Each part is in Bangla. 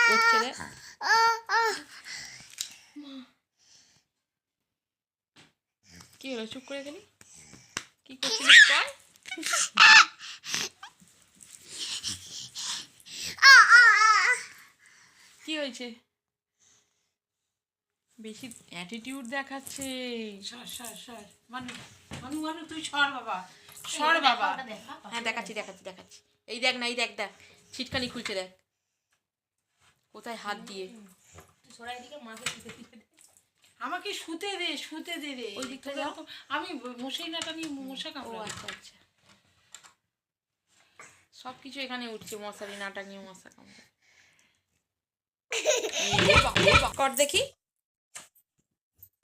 করছে রে কি হলো চুপ করে গেলি কি করছিস কর কি হয়েছে বেশি অ্যাটিটিউড দেখাচ্ছে সর সর সর মানু মানু মানু তুই সর বাবা সর বাবা হ্যাঁ দেখাচ্ছি দেখাচ্ছি দেখাচ্ছি এই দেখ না এই দেখ দেখ ছিটকানি খুলছে দেখ কোথায় হাত দিয়ে সরাই দিকে মাকে শুতে দিতে দে আমাকে শুতে দে রে ওই দিকটা যাও আমি মশাই নাটা নিয়ে মশা ও কামড়াবো আচ্ছা আচ্ছা সব কিছু এখানে উঠছে মশারি না টাঙিয়ে মশা কামড়ে কর দেখি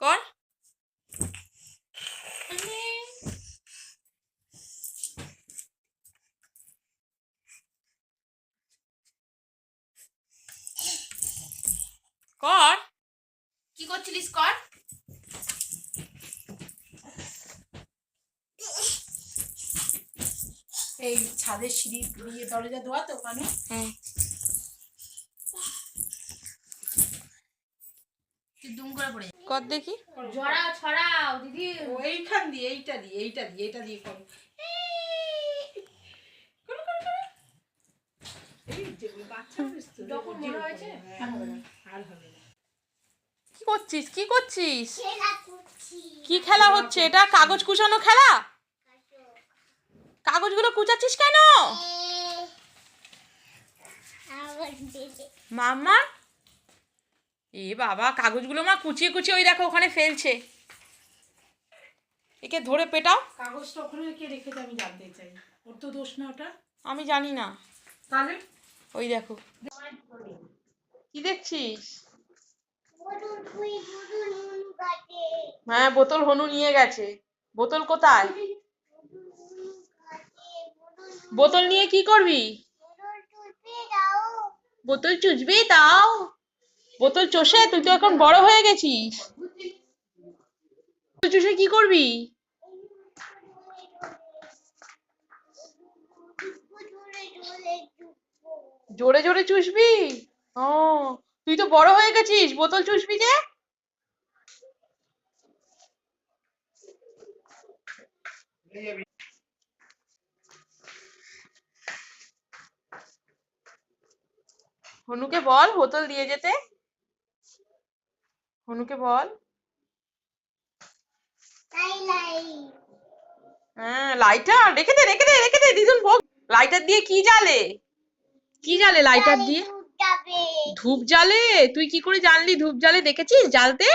কর কর কি করছিলিস কর এই ছাদের সিঁড়ি দিয়ে দরজা দেওয়া তো ওখানে হ্যাঁ তুই দুম করে পড়ে কর দেখি জড়াও ছড়াও দিদি ও এইখান দিয়ে এইটা দিয়ে করো এই যে বাচ্চা মানুষ তো, যখন বড় হয়েছে আর হবে না কি করছিস কি করছিস কি খেলা হচ্ছে এটা কাগজ কুচানো খেলা কাগজগুলো কুচাচ্ছিস কেন মাম্মা এ বাবা কাগজগুলো মা কুচিয়ে কুচিয়ে ওই দেখো ওখানে ফেলছে একে ধরে পেটাও কাগজটা ওখানে কে রেখেছে আমি জানতে চাই ওর তো দোষ না ওটা আমি জানি না তাহলে ওই দেখো কি দেখছিস হ্যাঁ বোতল হনু নিয়ে গেছে বোতল কোথায় বোতল নিয়ে কি করবি বোতল চুষবি তাও বোতল চষে তুই তো এখন বড় হয়ে গেছিস বোতল চুষে কি করবি জোরে জোরে চুষবি ও তুই তো বড় হয়ে গেছিস বোতল চুষবি যে হনুকে বল বোতল দিয়ে যেতে হনুকে বল হ্যাঁ লাইটার রেখে দে দিদুন ভোগ লাইটার দিয়ে কি জ্বালে লাইটার দিয়ে ধূপ জ্বালে তুই কি করে জানলি ধূপ জ্বালে দেখেছিস জ্বালতে